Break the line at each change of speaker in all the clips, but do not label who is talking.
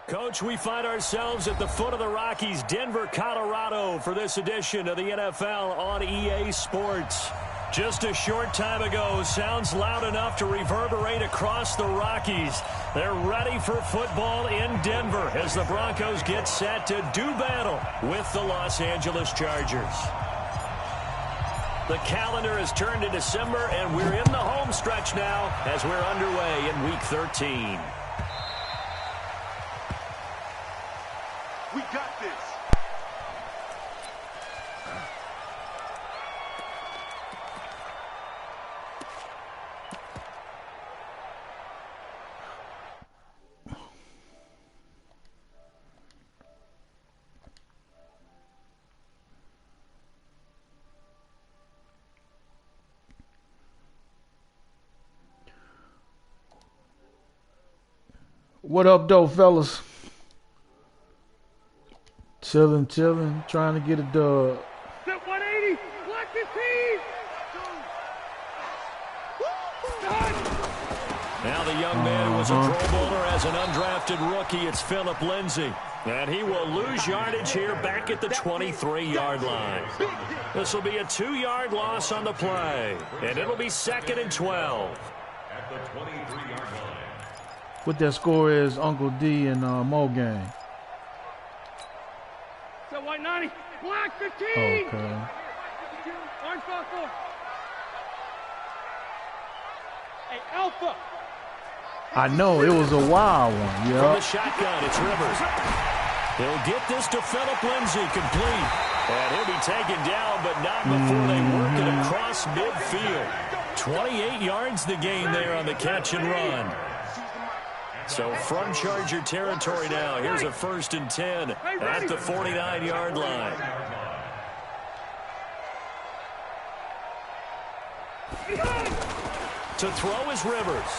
Coach, we find ourselves at the foot of the Rockies, Denver, Colorado, for this edition of the NFL on EA Sports. Just a short time ago, sounds loud enough to reverberate across the Rockies. They're ready for football in Denver as the Broncos get set to do battle with the Los Angeles Chargers. The calendar has turned to December, and we're in the home stretch now as we're underway in Week 13.
We got this.
What up, though, fellas? Chilling, trying to get a dub.
Set 180, block the team.
Now the young man who was a Pro Bowler as an undrafted rookie, it's Phillip Lindsay. And he will lose yardage here back at the 23-yard line. This will be a 2-yard loss on the play. And it'll be 2nd and 12. At the 23-yard line.
What that score is, Uncle D and Mo Gang.
So 190, block the team.
Okay.
Orange ball 4. Hey, Alpha.
I know, it was a wild one,
From
yeah.
the shotgun, it's Rivers. He'll get this to Phillip Lindsay, complete. And he'll be taken down, but not before they work it across midfield. 28 yards the gain there on the catch and run. So from Charger territory now, here's a 1st and 10 at the 49-yard line. To throw is Rivers.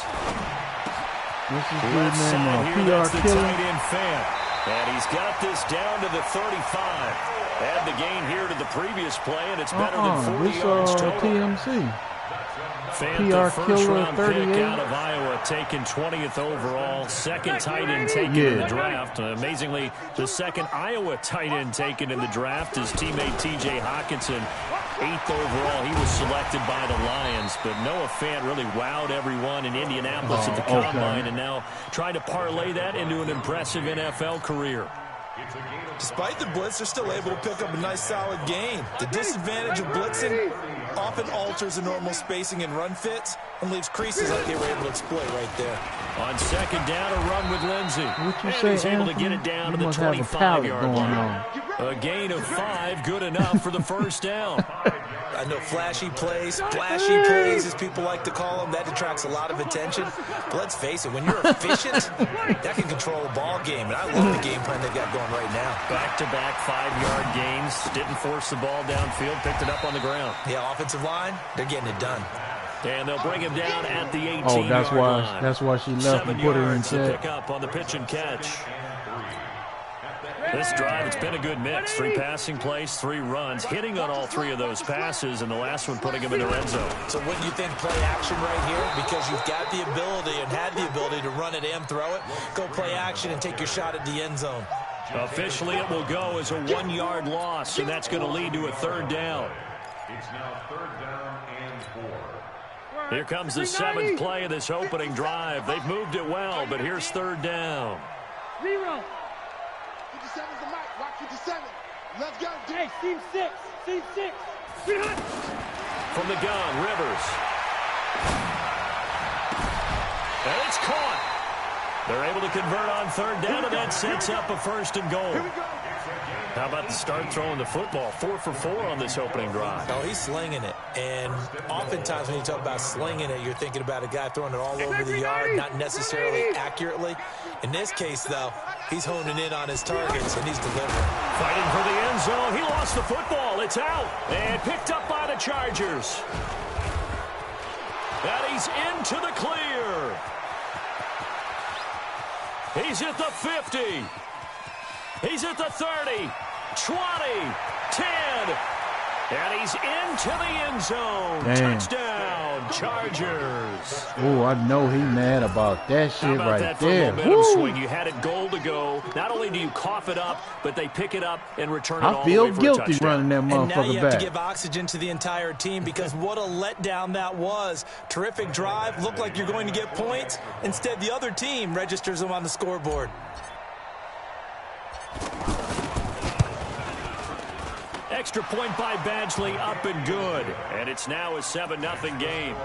This is good,
Left side
man.
here,
PR
that's the
killer.
tight end Fant. And he's got this down to the 35. Add the gain here to the previous play, and it's better than 40 yards total.
TMC.
Fant,
PR
the
killer,
first-round
38.
pick out of Iowa, taken 20th overall. Second tight end taken in the draft. Amazingly, the second Iowa tight end taken in the draft is teammate T.J. Hockenson. 8th overall, he was selected by the Lions. But Noah Fant really wowed everyone in Indianapolis at the Combine, and now trying to parlay that into an impressive NFL career.
Despite the blitz, they're still able to pick up a nice solid gain. The disadvantage of blitzing often alters the normal spacing and run fits and leaves creases like they were able to exploit right there.
On second down, a run with Lindsay.
What you
And
say,
he's able to
Anthony?
get it down
You
to the
must have a pallet
25-yard
going
line.
on.
A gain of 5, good enough for the first down.
I know flashy plays, as people like to call them, that detracts a lot of attention. But let's face it, when you're efficient, that can control a ball game. And I love the game plan they've got going right now.
Back-to-back 5-yard gains. Didn't force the ball downfield. Picked it up on the ground.
Yeah, offensive line, they're getting it done.
And they'll bring him down at the 18-yard
Oh, that's why.
line.
That's why she left
7
and put her in
yards to
check.
pick up on the pitch and catch. This drive, it's been a good mix. 3 passing plays, 3 runs, hitting on all 3 of those passes, and the last one putting him in the red zone.
So wouldn't you think play action right here? Because you've got the ability and had the ability to run it and throw it. Go play action and take your shot at the end zone.
Officially, it will go as a 1-yard loss, and that's going to lead to a 3rd down.
It's now 3rd down and 4.
Here comes the 7th play of this opening drive. They've moved it well, but here's 3rd down.
0. 57's the mic. Rock 57. Let's go. Hey, team 6. Team 6.
From the gun, Rivers. And it's caught. They're able to convert on 3rd down, and that sets up a 1st and goal. How about the start throwing the football? 4 for 4 on this opening drive.
Oh, he's slinging it. And oftentimes when you talk about slinging it, you're thinking about a guy throwing it all over the yard, not necessarily accurately. In this case, though, he's honing in on his targets, and he's delivering.
Fighting for the end zone. He lost the football. It's out. And picked up by the Chargers. And he's into the clear. He's at the 50. He's at the 30, 20, 10, and he's into the end zone.
Damn.
Touchdown, Chargers.
Oh, I know he mad about that shit
about
right
that
there.
For a momentum swing? You had it goal to go. Not only do you cough it up, but they pick it up and return it all the way for a touchdown.
I feel guilty running that motherfucker back.
And now you have to give oxygen to the entire team because what a letdown that was. Terrific drive. Looked like you're going to get points. Instead, the other team registers them on the scoreboard.
Extra point by Badgley, up and good. And it's now a 7-0 game.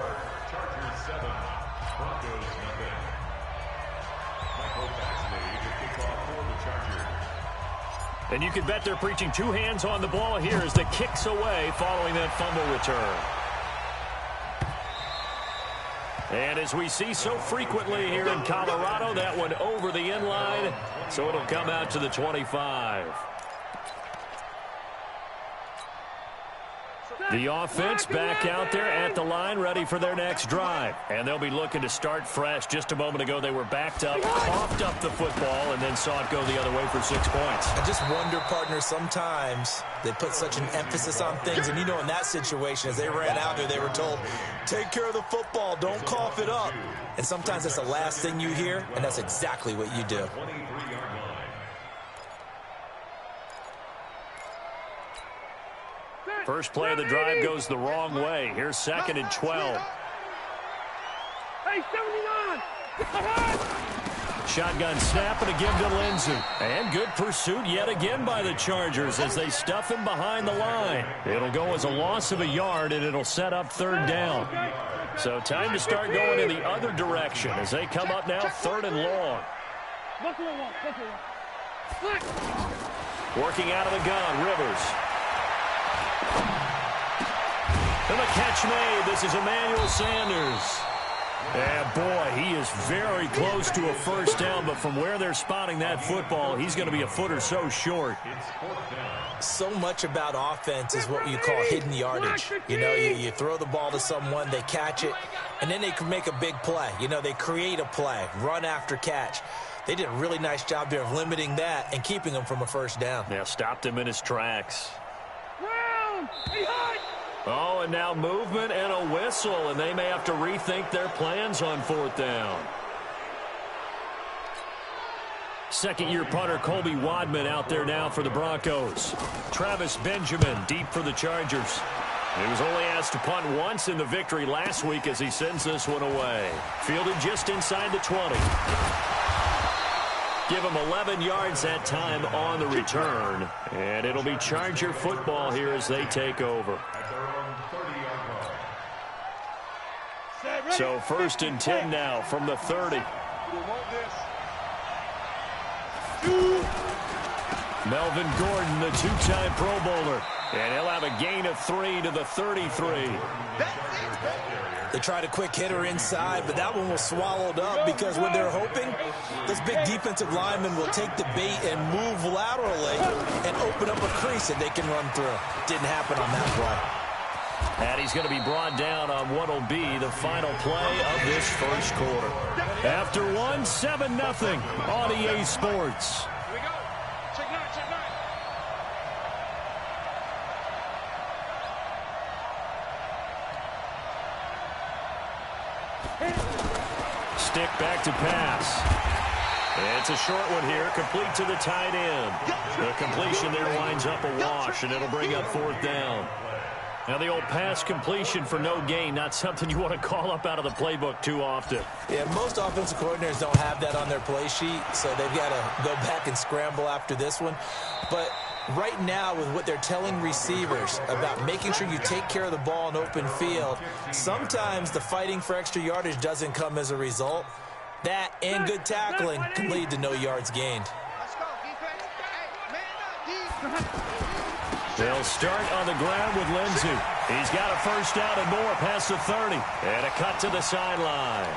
And you can bet they're preaching two hands on the ball here as the kick's away following that fumble return. And as we see so frequently here in Colorado, that one over the end line, so it'll come out to the 25. The offense back out there at the line, ready for their next drive. And they'll be looking to start fresh. Just a moment ago, they were backed up, coughed up the football, and then saw it go the other way for 6 points.
I just wonder, partner, sometimes they put such an emphasis on things. And, you know, in that situation, as they ran out there, they were told, take care of the football, don't cough it up. And sometimes that's the last thing you hear, and that's exactly what you do.
First play of the drive goes the wrong way. Here's 2nd and 12.
Hey, 79!
Shotgun snap and again to Lindsey. And good pursuit yet again by the Chargers as they stuff him behind the line. It'll go as a loss of a yard, and it'll set up 3rd down. So time to start going in the other direction as they come up now 3rd and long. Working out of the gun, Rivers. And the catch made. This is Emmanuel Sanders. And boy, he is very close to a first down, but from where they're spotting that football, he's going to be a foot or so short.
So much about offense is what you call hidden yardage. You know, you throw the ball to someone, they catch it, and then they can make a big play. You know, they create a play, run after catch. They did a really nice job there of limiting that and keeping him from a first down.
Yeah, stopped him in his tracks. Oh, and now movement and a whistle, and they may have to rethink their plans on 4th down. Second-year punter Colby Wadman out there now for the Broncos. Travis Benjamin deep for the Chargers. He was only asked to punt once in the victory last week as he sends this one away. Fielded just inside the 20. Give him 11 yards that time on the return. And it'll be Charger football here as they take over. So 1st and 10 now from the 30. Melvin Gordon, the two-time Pro Bowler. And he'll have a gain of 3 to the 33.
They tried a quick hitter inside, but that one was swallowed up because what they're hoping, this big defensive lineman will take the bait and move laterally and open up a crease that they can run through. Didn't happen on that play.
And he's going to be brought down on what will be the final play of this first quarter. After 7-0 on EA Sports.
Here we go. Check nine, check nine.
Stick back to pass. It's a short one here, complete to the tight end. The completion there winds up a wash, and it'll bring up 4th down. Now the old pass completion for no gain, not something you want to call up out of the playbook too often.
Yeah, most offensive coordinators don't have that on their play sheet, so they've got to go back and scramble after this one. But right now, with what they're telling receivers about making sure you take care of the ball in open field, sometimes the fighting for extra yardage doesn't come as a result. That and good tackling can lead to no yards gained.
Let's go, defense. Hey, man up, D.
They'll start on the ground with Lindsey. He's got a first down and more past the 30. And a cut to the sideline.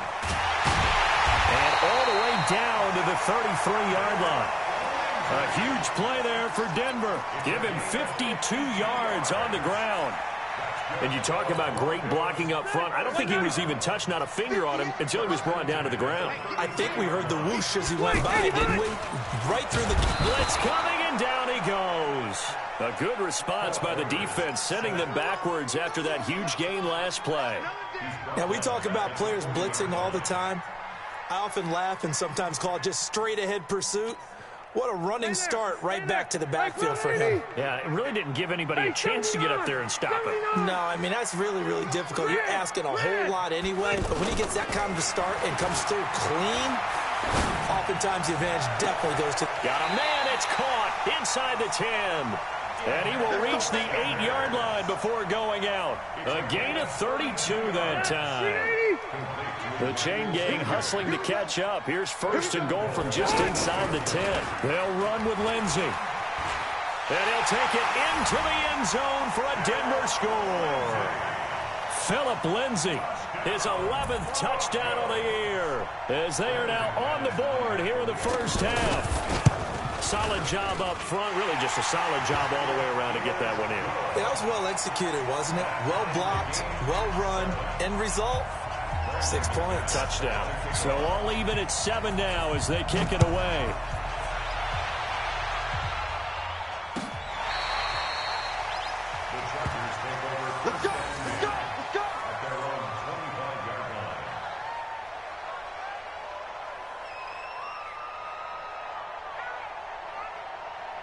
And all the way down to the 33-yard line. A huge play there for Denver. Give him 52 yards on the ground. And you talk about great blocking up front. I don't think he was even touched, not a finger on him, until he was brought down to the ground.
I think we heard the whoosh as he went by, didn't we? Right through the...
Blitz coming, and And down he goes. A good response by the defense, sending them backwards after that huge gain last play.
Now, we talk about players blitzing all the time. I often laugh and sometimes call it just straight-ahead pursuit. What a running start right back to the backfield for him.
Yeah, it really didn't give anybody a chance to get up there and stop him.
No, I mean, that's really, really difficult. You're asking a whole lot anyway, but when he gets that kind of a start and comes through clean, oftentimes the advantage definitely goes to...
Got a man, it's caught inside the 10. And he will reach the 8-yard line before going out. A gain of 32 that time. The chain gang hustling to catch up. Here's first and goal from just inside the 10. They'll run with Lindsey. And he'll take it into the end zone for a Denver score. Phillip Lindsay, his 11th touchdown of the year, as they are now on the board here in the first half. Solid job up front, really just a solid job all the way around to get that one in.
That was well executed, wasn't it? Well blocked, well run. End result, 6 points.
Touchdown. So all even at 7 now as they kick it away.
Let's go, let's go, let's go.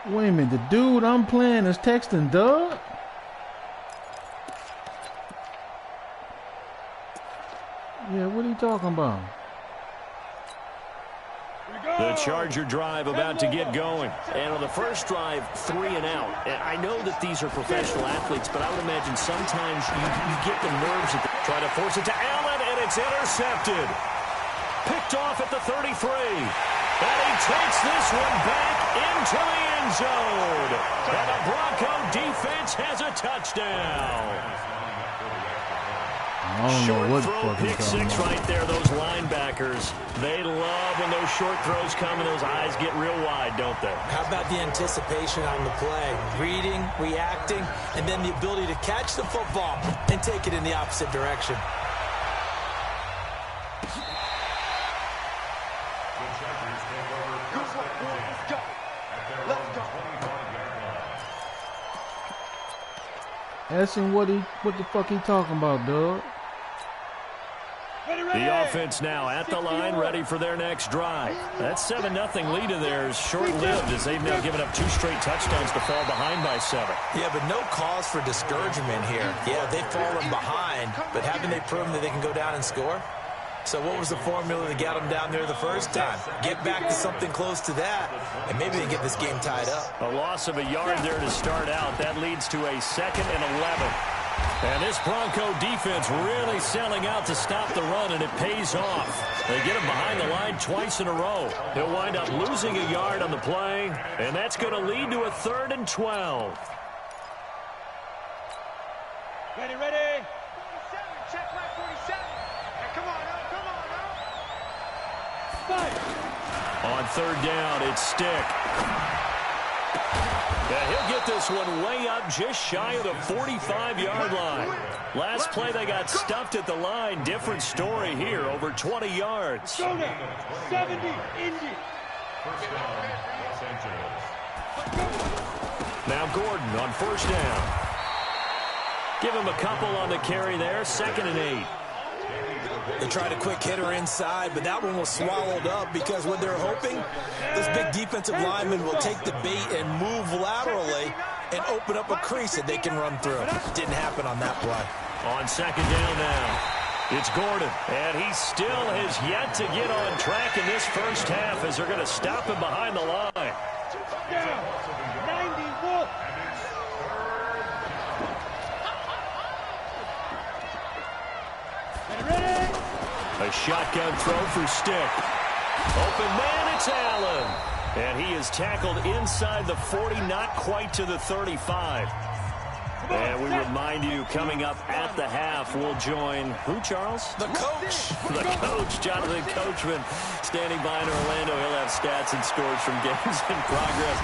Wait a minute, the dude I'm playing is texting Doug? Yeah, what are you talking about?
The Charger drive about to get going.
And on the first drive, 3 and out. And I know that these are professional athletes, but I would imagine sometimes you get the nerves.
Try to force it to Allen, and it's intercepted. Picked off at the 33. And he takes this one back into the end zone. And the Bronco defense has a touchdown.
I don't
Short
know what
throw,
fucking
pick six
about.
right there, those linebackers. They love when those short throws come and those eyes get real wide, don't they?
How about the anticipation on the play? Reading, reacting, and then the ability to catch the football and take it in the opposite direction.
Let's go. Let's go.
Ask him what the fuck he talking about, Doug.
The offense now at the line, ready for their next drive. That 7-0 lead of theirs short-lived as they've now given up 2 straight touchdowns to fall behind by 7.
Yeah, but no cause for discouragement here. Yeah, they've fallen behind, but haven't they proven that they can go down and score? So what was the formula that got them down there the first time? Get back to something close to that, and maybe they get this game tied up.
A loss of a yard there to start out. That leads to a 2nd and 11. And this Bronco defense really selling out to stop the run, and it pays off. They get him behind the line twice in a row. He'll wind up losing a yard on the play, and that's going to lead to a 3rd and 12.
Ready, ready. 47, check right 47. Hey, come on, come on, Fight.
On 3rd down, it's Stick. Yeah, he'll get this one way up just shy of the 45-yard line. Last play, they got stuffed at the line. Different story here, over 20 yards.
Go now. 70, Indy.
Now Gordon on 1st down. Give him a couple on the carry there. 2nd and 8.
They tried a quick hitter inside, but that one was swallowed up because what they're hoping, this big defensive lineman will take the bait and move laterally and open up a crease that they can run through. Didn't happen on that play.
On 2nd down now, it's Gordon. And he still has yet to get on track in this first half as they're going to stop him behind the line.
Down. 90, Wolf. Ready?
A shotgun throw for Stick. Open man, it's Allen. And he is tackled inside the 40, not quite to the 35. And we remind you, coming up at the half, we'll join who, Charles?
The coach.
The coach, Jonathan Coachman, standing by in Orlando. He'll have stats and scores from games in progress,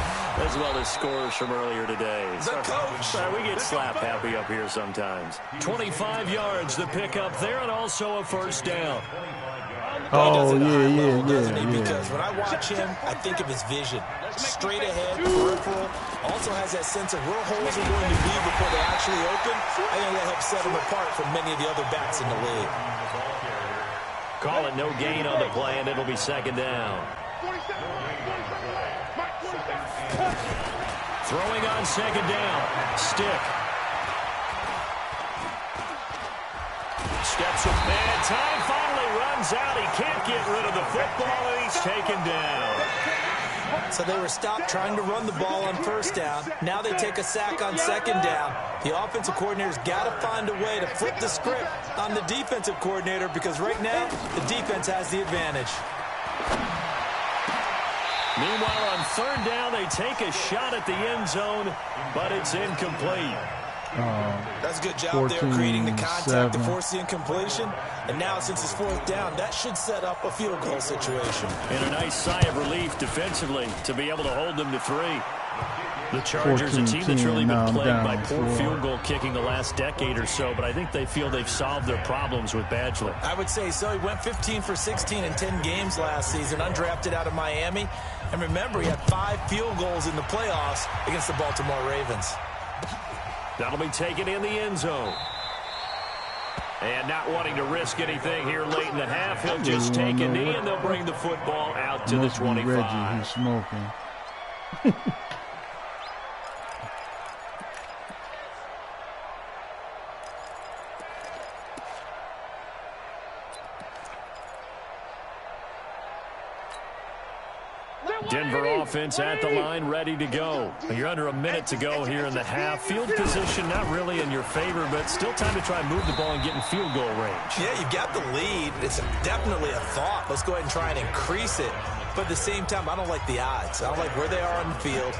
as well as scores from earlier today.
The coach.
Sorry, we get slap happy up here sometimes. 25 yards, the pickup there, and also a 1st down.
Oh, yeah.
Because when I watch him, I think of his vision. Straight ahead, peripheral. Also has that sense of where holes are going to be before they actually open. I think that helps set him apart from many of the other backs in the league.
Call it no gain on the play, and it'll be second down. Throwing on second down. Stick. Steps with bad time. Finally runs out. He can't get rid of the football, and he's taken down.
So they were stopped trying to run the ball on first down. Now they take a sack on second down. The offensive coordinator's got to find a way to flip the script on the defensive coordinator because right now the defense has the advantage.
Meanwhile, on third down, they take a shot at the end zone, but it's incomplete.
That's a good job there creating the contact to force the incompletion. And now, since it's fourth down, that should set up a field goal situation.
And a nice sigh of relief defensively to be able to hold them to 3. The Chargers, a team that's really been plagued by poor field goal kicking the last decade or so, but I think they feel they've solved their problems with Badgley.
I would say so. He went 15 for 16 in 10 games last season, undrafted out of Miami. And remember, he had 5 field goals in the playoffs against the Baltimore Ravens.
That'll be taken in the end zone. And not wanting to risk anything here late in the half, he'll just take a knee and they'll bring the football out to the 25.
Reggie, he's smoking.
Denver offense at the line, ready to go. You're under a minute to go here in the half. Field position not really in your favor, but still time to try and move the ball and get in field goal range.
Yeah, you've got the lead. It's definitely a thought. Let's go ahead and try and increase it. But at the same time, I don't like the odds. I don't like where they are on the field.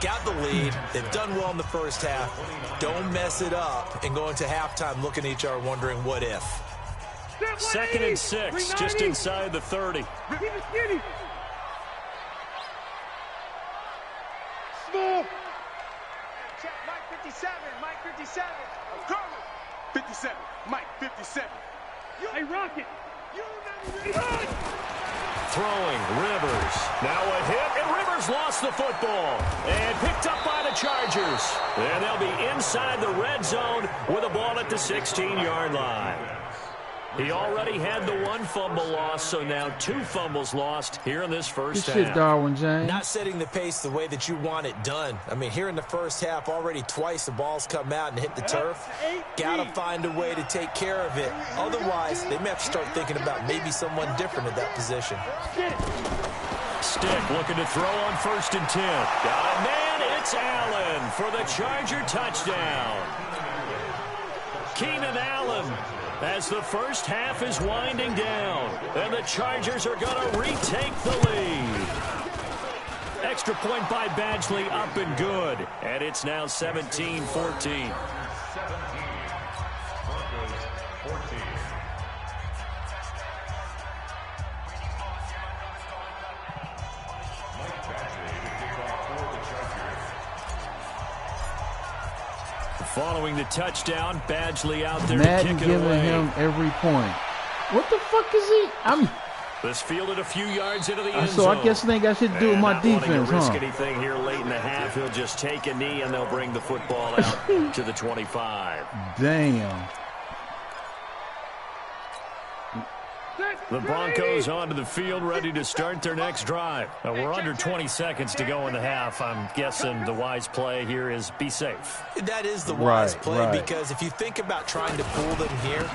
Got the lead. They've done well in the first half. Don't mess it up and go into halftime looking at each other wondering what if.
2nd and 6, just inside the 30.
Check, Mike 57, Mike 57. Colonel. 57, Mike 57. Hey, Rocket.
Throwing, Rivers. Now a hit, and Rivers lost the football. And picked up by the Chargers. And they'll be inside the red zone with a ball at the 16-yard line. He already had the 1 fumble loss, so now 2 fumbles lost here in this first half.
Good shit, Darwin James.
Not setting the pace the way that you want it done. I mean, here in the first half, already twice the ball's come out and hit the turf. Got to find a way to take care of it. Otherwise, they may have to start thinking about maybe someone different at that position.
Stick looking to throw on 1st and 10. Got a man, it's Allen for the Charger touchdown. Keenan Allen, as the first half is winding down, and the Chargers are going to retake the lead. Extra point by Badgley, up and good. And it's now 17-14. Following the touchdown, Badgley out there to kick it
giving
away.
him every point. What the fuck is he?
This fielded a few yards into the end zone.
So I guess they got shit to do with my defense,
huh? Not wanting to risk
huh?
anything here late in the half, he'll just take a knee and they'll bring the football out to the 25.
Damn.
The Broncos onto the field, ready to start their next drive. We're under 20 seconds to go in the half. I'm guessing the wise play here is be safe.
That is the wise play because if you think about trying to pull them here,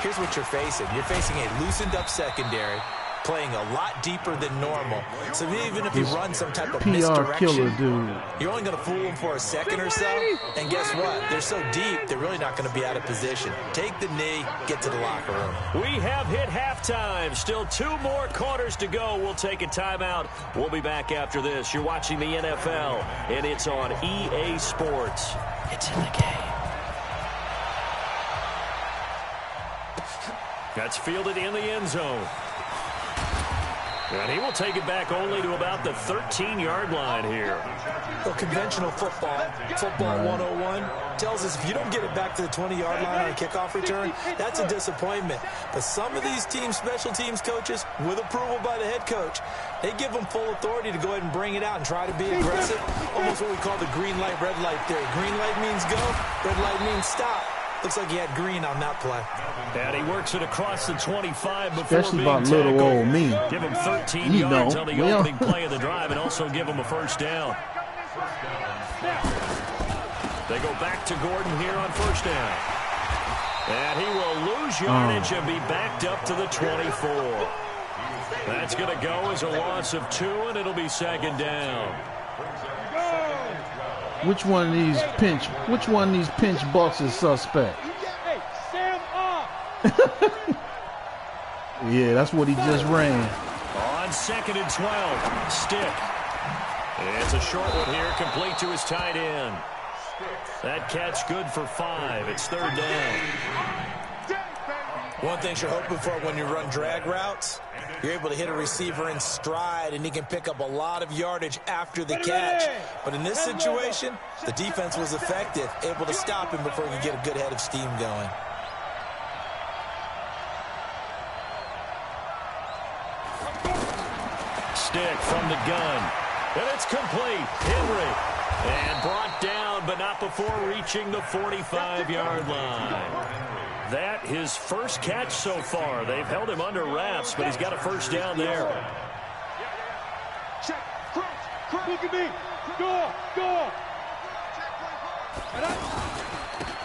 here's what you're facing. You're facing a loosened up secondary, playing a lot deeper than normal. So even if you run some type of
PR
misdirection,
killer dude.
You're only going to fool them for a second or so. And guess what? They're so deep, they're really not going to be out of position. Take the knee, get to the locker room.
We have hit halftime. Still 2 more quarters to go. We'll take a timeout. We'll be back after this. You're watching the NFL, and it's on EA Sports. It's in the game. That's fielded in the end zone. And he will take it back only to about the 13-yard line here.
Well, conventional football 101, tells us if you don't get it back to the 20-yard line on a kickoff return, that's a disappointment. But some of these teams, special teams coaches, with approval by the head coach, they give them full authority to go ahead and bring it out and try to be aggressive. Almost what we call the green light, red light theory. Green light means go, red light means stop. Looks like he had green on that play.
And he works it across the 25 before
Especially
being
about little old me.
Give him 13
You
yards
know.
on the
Well.
opening play of the drive and also give him a first down. They go back to Gordon here on first down. And he will lose yardage and be backed up to the 24. That's going to go as a loss of 2, and it'll be second down.
Which one of these pinch bucks is suspect?
Hey, Sam off.
Yeah, that's what he just ran.
On 2nd and 12, Stick. It's a short one here, complete to his tight end. That catch good for 5. It's third down.
One thing you're hoping for when you run drag routes, you're able to hit a receiver in stride, and he can pick up a lot of yardage after the catch. But in this situation, the defense was effective, able to stop him before he could get a good head of steam going.
Stick from the gun. And it's complete. Henry. And brought down, but not before reaching the 45-yard line. That his first catch so far. They've held him under wraps, but he's got a first down there.
Check. Crouch. Look at me. Go.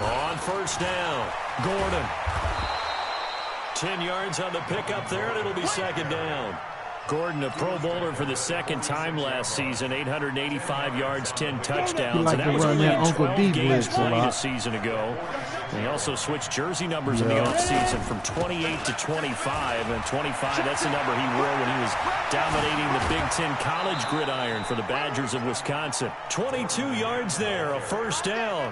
On first down, Gordon. 10 yards on the pickup there, and it'll be second down. Gordon, a Pro Bowler for the second time last season, 885 yards, 10 touchdowns.
Like
And that
to
was
run
only
that
in
Uncle
12
D
games
blitz a
played a
lot.
season ago. And he also switched jersey numbers in the offseason from 28 to 25. And 25, that's the number he wore when he was dominating the Big Ten college gridiron for the Badgers of Wisconsin. 22 yards there, a first down.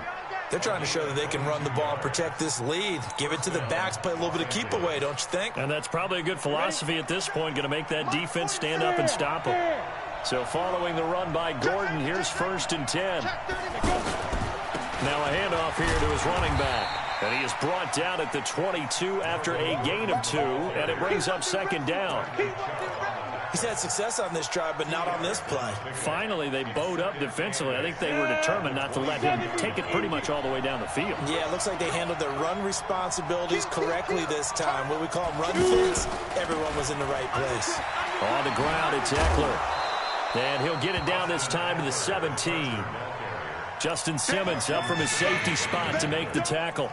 They're trying to show that they can run the ball, protect this lead. Give it to the backs, play a little bit of keep away, don't you think?
And that's probably a good philosophy at this point, going to make that defense stand up and stop them. So following the run by Gordon, here's 1st and 10. Now a handoff here to his running back. And he is brought down at the 22 after a gain of 2, and it brings up second down.
He's had success on this drive, but not on this play.
Finally, they bowed up defensively. I think they were determined not to let him take it pretty much all the way down the field.
Yeah, it looks like they handled their run responsibilities correctly this time. What we call them run fits, everyone was in the right place.
On the ground, it's Eckler. And he'll get it down this time to the 17. Justin Simmons up from his safety spot to make the tackle.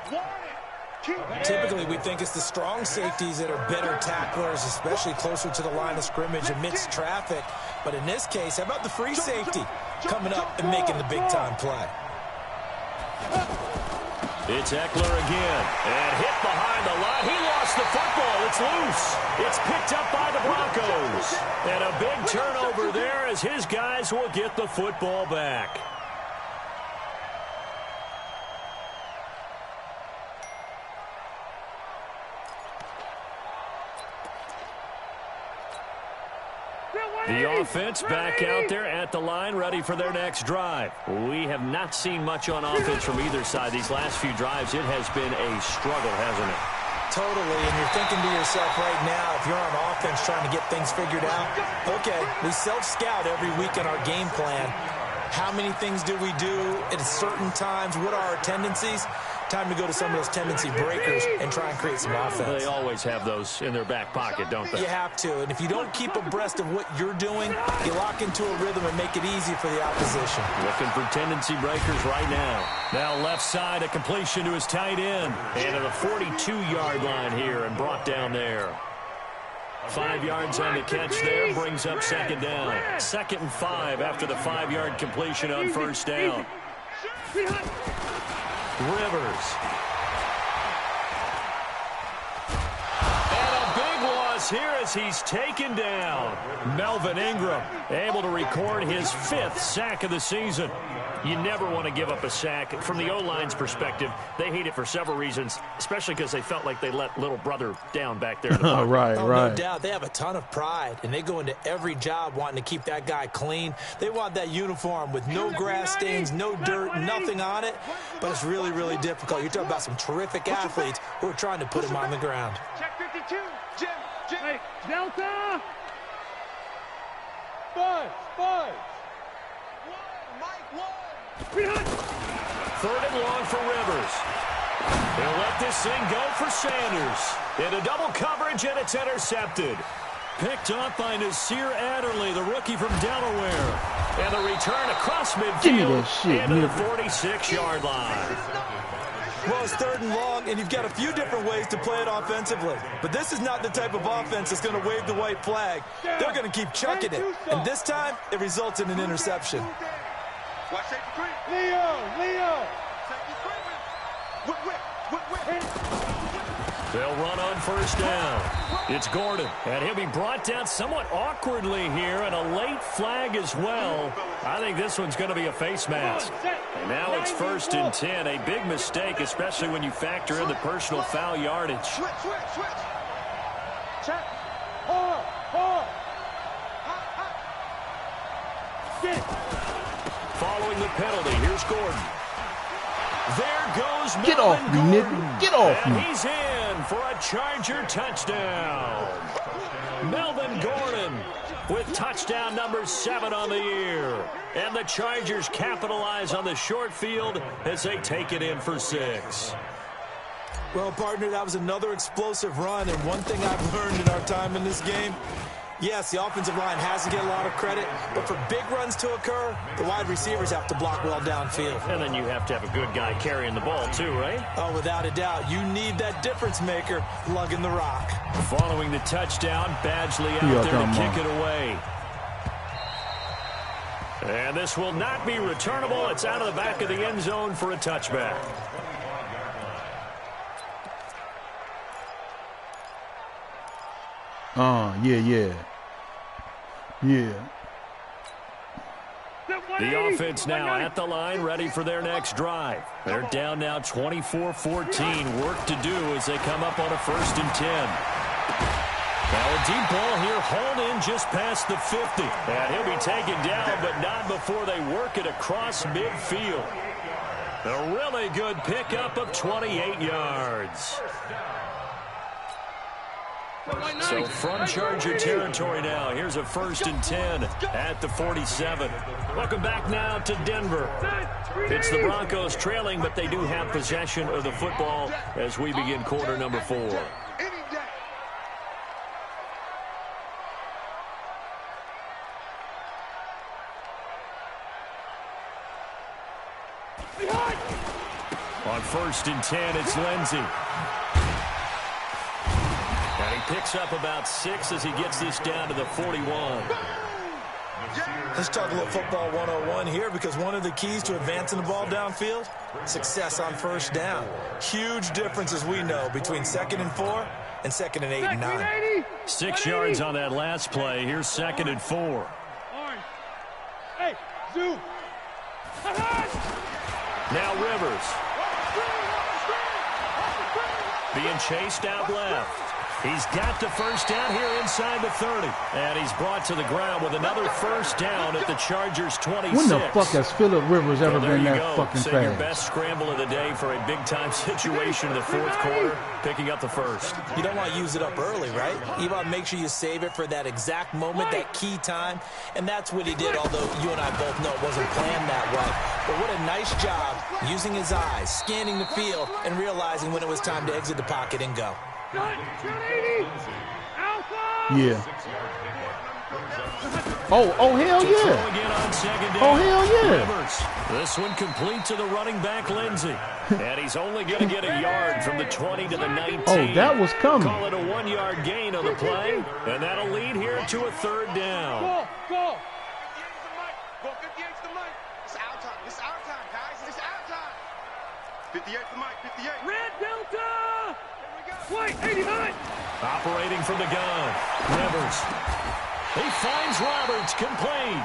Typically, we think it's the strong safeties that are better tacklers, especially closer to the line of scrimmage amidst traffic. But in this case, how about the free safety coming up and making the big-time play?
It's Eckler again. And hit behind the line. He lost the football. It's loose. It's picked up by the Broncos. And a big turnover there as his guys will get the football back. The offense back out there at the line, ready for their next drive. We have not seen much on offense from either side. These last few drives, it has been a struggle, hasn't it?
Totally, and you're thinking to yourself right now, if you're on offense trying to get things figured out, okay, we self-scout every week in our game plan. How many things do we do at certain times? What are our tendencies? Time to go to some of those tendency breakers and try and create some offense.
They always have those in their back pocket, don't they?
You have to, and if you don't keep abreast of what you're doing, you lock into a rhythm and make it easy for the opposition.
Looking for tendency breakers right now. Now left side, a completion to his tight end. And at the 42-yard line here and brought down there. 5 yards on the catch there, brings up second down. 2nd and 5 after the 5-yard completion on first down. Rivers. And a big loss goes here as he's taken down. Melvin Ingram able to record his 5th sack of the season. You never want to give up a sack. From the O-line's perspective, they hate it for several reasons, especially because they felt like they let little brother down back there in the pocket.
Right.
No doubt. They have a ton of pride, and they go into every job wanting to keep that guy clean. They want that uniform with no grass stains, no dirt, nothing on it. But it's really, really difficult. You're talking about some terrific athletes who are trying to put him on the ground.
Check 52. Jim. Hey, Delta. Buzz. Mike, one.
3rd and long for Rivers. He'll let this thing go for Sanders. Into double coverage, and it's intercepted. Picked off by Nasir Adderley, the rookie from Delaware. And the return across midfield into the 46-yard line.
Well, it's 3rd and long, and you've got a few different ways to play it offensively. But this is not the type of offense that's going to wave the white flag. They're going to keep chucking it. And this time, it results in an interception.
Watch safety three. Leo. Safety three.
They'll run on 1st down. It's Gordon, and he'll be brought down somewhat awkwardly here, and a late flag as well. I think this one's going to be a face mask. And now it's 1st and 10, a big mistake, especially when you factor in the personal foul yardage.
Switch. Check. Hard. Get it.
Following the penalty, here's Gordon. There goes Melvin
Get off me,
Gordon.
nigga. Get off
And
me.
he's in for a Charger touchdown. Melvin Gordon with touchdown number 7 on the year. And the Chargers capitalize on the short field as they take it in for 6.
Well, partner, that was another explosive run, and one thing I've learned in our time in this game, yes, the offensive line has to get a lot of credit, but for big runs to occur, the wide receivers have to block well downfield.
And then you have to have a good guy carrying the ball too, right?
Oh, without a doubt. You need that difference maker lugging the rock.
Following the touchdown, Badgley out there to kick it away. And this will not be returnable. It's out of the back of the end zone for a touchback.
Yeah.
The offense now at the line, ready for their next drive. They're down now 24-14. Work to do as they come up on a 1st and 10. Now a deep ball here, hauled in just past the 50. And he'll be taken down, but not before they work it across midfield. A really good pickup of 28 yards. So from Charger territory now, here's a 1st and 10 at the 47. Welcome back now to Denver. It's the Broncos trailing, but they do have possession of the football as we begin quarter number 4. On 1st and 10, it's Lindsey. And he picks up about 6 as he gets this down to the 41.
Let's talk a little football 101 here, because one of the keys to advancing the ball downfield, success on 1st down. Huge difference, as we know, between 2nd and 4 and 2nd and 8 and 9.
6 yards on that last play. Here's 2nd and 4.
Hey, zoom.
Now Rivers. Being chased out left. He's got the 1st down here inside the 30. And he's brought to the ground with another 1st down at the Chargers' 26.
When the fuck has Phillip Rivers ever been that fucking
fast? Your best scramble of the day for a big-time situation in the 4th quarter, picking up the 1st.
You don't want to use it up early, right? You want to make sure you save it for that exact moment, that key time. And that's what he did, although you and I both know it wasn't planned that way. But what a nice job using his eyes, scanning the field, and realizing when it was time to exit the pocket and go.
Yeah. Oh, hell yeah. Oh, hell yeah.
This one complete to the running back, Lindsey. And he's only going to get a yard from the 20 to the 19.
Oh, that was coming.
Call it a 1-yard gain on the play. And that'll lead here to a 3rd down.
Go. 58's the mic. It's our time. It's our time, guys. It's our time. 58's the mic. 58. Red Delta. White, 89.
Operating from the gun. Rivers. He finds Roberts, complete.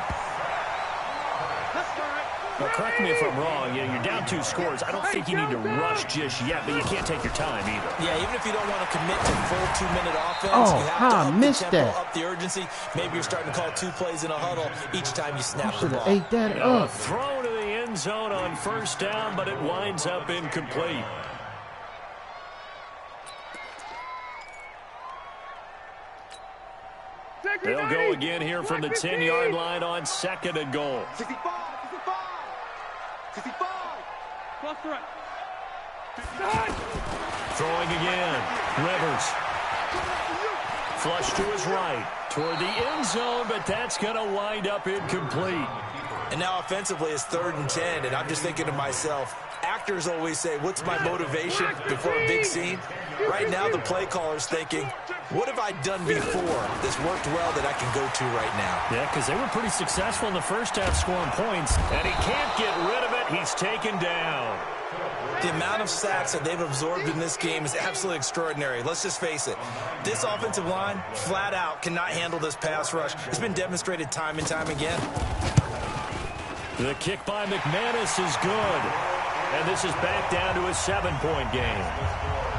Well, correct me if I'm wrong. You're down 2 scores. I don't think you need to rush just yet, but you can't take your time either.
Yeah, even if you don't want to commit to full 2-minute offense,
Oh,
you have to
I
up
missed
the tempo,
that.
up the urgency. Maybe you're starting to call 2 plays in a huddle each time you snap the
Should have
ball.
ate that
A
up.
throw to the end zone on first down, but it winds up incomplete. They'll go again here from the 10-yard line on 2nd and goal.
65, 65. Cross the right.
Throwing again. Rivers. Flush to his right. Toward the end zone, but that's going to wind up incomplete.
And now offensively it's 3rd and 10, and I'm just thinking to myself, actors always say, what's my motivation before a big scene? Right now the play caller's thinking, what have I done before that's worked well that I can go to right now?
Yeah, because they were pretty successful in the first half scoring points, and he can't get rid of it. He's taken down.
The amount of sacks that they've absorbed in this game is absolutely extraordinary. Let's just face it. This offensive line, flat out, cannot handle this pass rush. It's been demonstrated time and time again.
The kick by McManus is good. And this is back down to a 7-point game.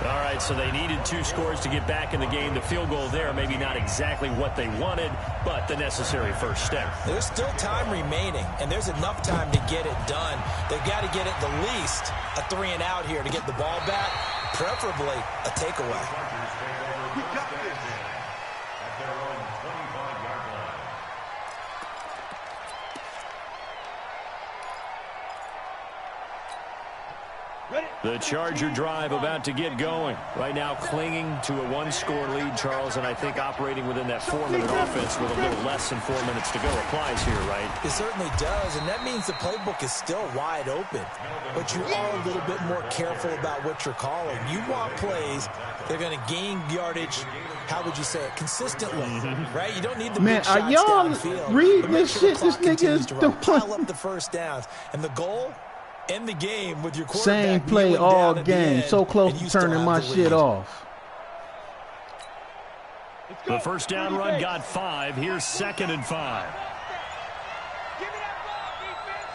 All right, so they needed 2 scores to get back in the game. The field goal there, maybe not exactly what they wanted, but the necessary first step.
There's still time remaining, and there's enough time to get it done. They've got to get it the least a 3-and-out here to get the ball back, preferably a takeaway.
We got this.
The Charger drive about to get going. Right now clinging to a 1-score lead, Charles, and I think operating within that 4-minute offense with a little less than 4 minutes to go applies here, right?
It certainly does, and that means the playbook is still wide open. But you are a little bit more careful about what you're calling. You want plays that are going to gain yardage, how would you say it, consistently, right? You don't need the big shots
are y'all
downfield.
reading
But make
this
sure the
shit this
clock
nigga
continues
is
to run.
doing?
Pile up the first downs. And the goal, end the game with your quarterback
Same play
kneeling
all
down at the
game.
end,
So close
and
to
you still
turning
have
my
the
shit
lead.
off.
The first down run got 5. Here's 2nd and 5.
Give me that ball, defense.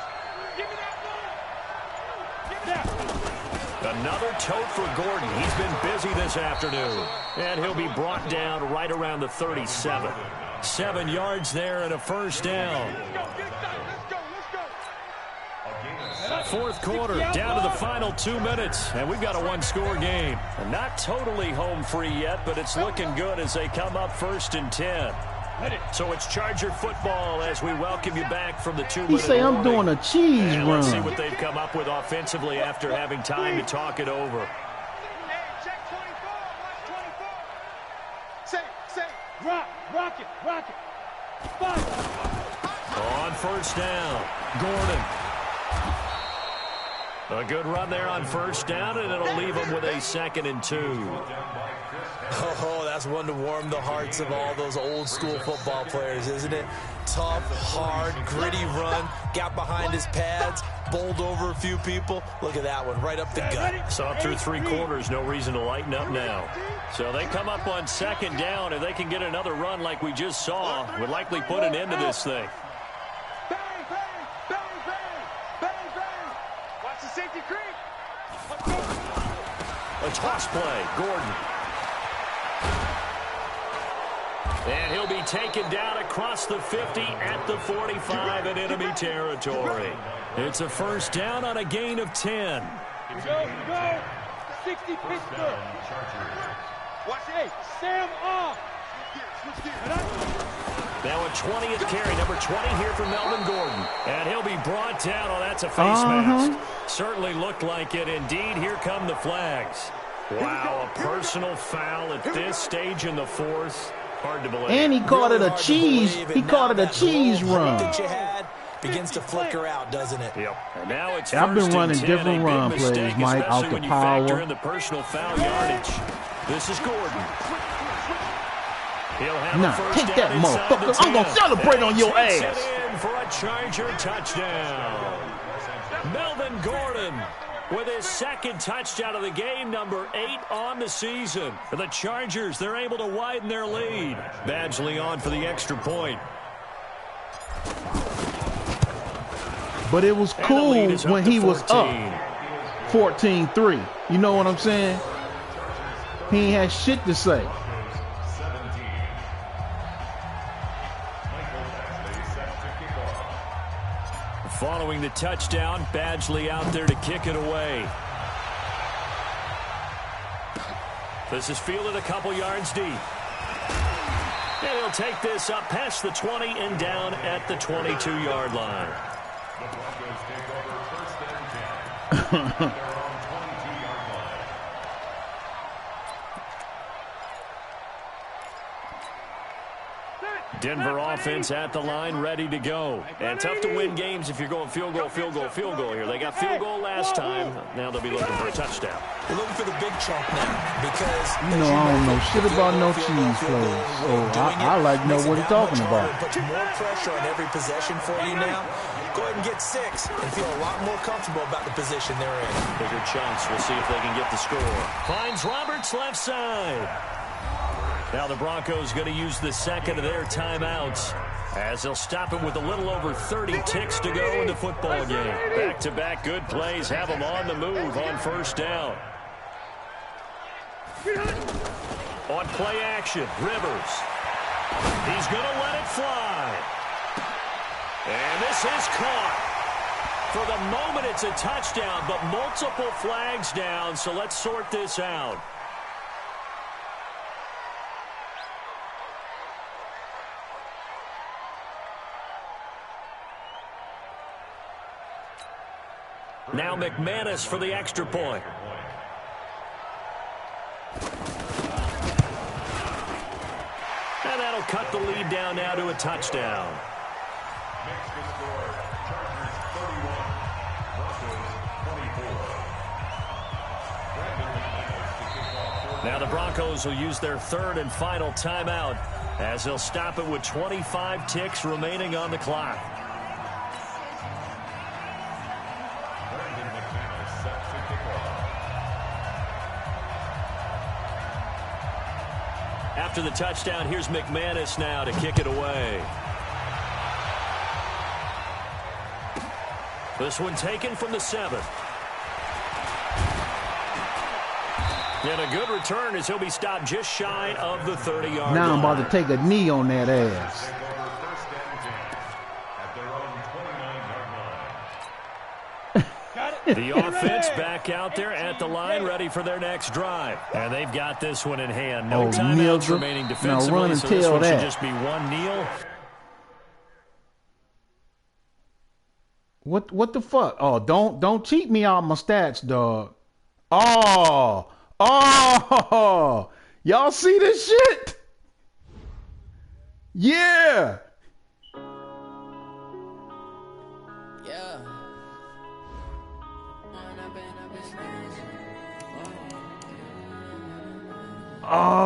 Give me that ball. Give me that.
Another tote for Gordon. He's been busy this afternoon. And he'll be brought down right around the 37. 7 yards there and a first down.
Let's go. Get excited. Let's go.
Fourth quarter, down to the final 2 minutes, and we've got a 1-score game. And not totally home free yet, but it's looking good as they come up 1st and 10. So it's Charger football as we welcome you back from the 2-minute
He say I'm
warning.
doing a cheese
And let's see
run.
what they've come up with offensively after having time to talk it over.
Hey, check 24. Watch 24. Say. Rock it. 5.
On first down, Gordon. A good run there on first down, and it'll leave them with a 2nd and 2.
Oh, that's one to warm the hearts of all those old school football players, isn't it? Tough, hard, gritty run, got behind his pads, bowled over a few people. Look at that one, right up the gut.
Saw it through 3 quarters, no reason to lighten up now. So they come up on 2nd down. If they can get another run like we just saw, would likely put an end to this thing.
Bang. Watch the safety creep.
A toss play, Gordon. And he'll be taken down across the 50 at the 45 in enemy territory. It's a first down on a gain of 10.
Go. 60 Pittsburgh. Watch it. Sam off.
Now a 20th carry, number 20 here for Melvin Gordon. And he'll be brought down. Oh, that's a face mask. Certainly looked like it. Indeed, here come the flags. Wow, a personal foul at this stage in the 4th. Hard to believe.
And he called it
Really
a
hard to
cheese.
believe,
He
and
called
now
it a
that
cheese
roll
run.
that you had begins to flicker out, doesn't it?
Yep. And now it's
I've been
first and
running
10,
different
a big
run
mistake,
plays, Mike, out
especially
the
when you factor
power.
in the personal foul yardage. This is Gordon. He'll have
Nah,
a first
take
down
that,
inside
motherfucker.
the
I'm gonna
10.
celebrate on your
Takes
ass.
it in for a Charger touchdown. Melvin Gordon with his second touchdown of the game, number 8 on the season. For the Chargers, they're able to widen their lead. Badgley on for the extra point.
But it was cool when he was up 14-3. You know what I'm saying? He ain't had shit to say.
Following the touchdown, Badgley out there to kick it away. This is fielded a couple yards deep. And he'll take this up past the 20 and down at the 22-yard line. Denver offense at the line, ready to go. And tough to win games if you're going field goal, field goal, field goal here. They got field goal last time. Now they'll be looking for a touchdown.
They're looking for the big chunk now because
you know I don't know shit about no cheese plays. So I like to know what he's talking about.
Put more pressure on every possession for you now. Go ahead and get 6 and feel a lot more comfortable about the position they're in.
Bigger chunks. We'll see if they can get the score. Finds Roberts left side. Now the Broncos going to use the second of their timeouts as they'll stop it with a little over 30 ticks to go in the football game. Back-to-back good plays have them on the move on first down. On play action, Rivers. He's going to let it fly. And this is caught. For the moment, it's a touchdown, but multiple flags down, so let's sort this out. Now McManus for the extra point. And that'll cut the lead down now to a touchdown. Now the Broncos will use their third and final timeout as they'll stop it with 25 ticks remaining on the clock. After the touchdown, here's McManus now to kick it away. This one taken from the 7. And a good return as he'll be stopped just shy of the 30-yard line.
Now I'm about to take a knee on that ass.
The offense back out there at the line, ready for their next drive. And they've got this one in hand. No timeouts remaining defensively,
now run and
so this one
that.
should just be one kneel.
What the fuck? Oh, don't cheat me out my stats, dog. Oh, y'all see this shit? Yeah.
Yeah.
Oh.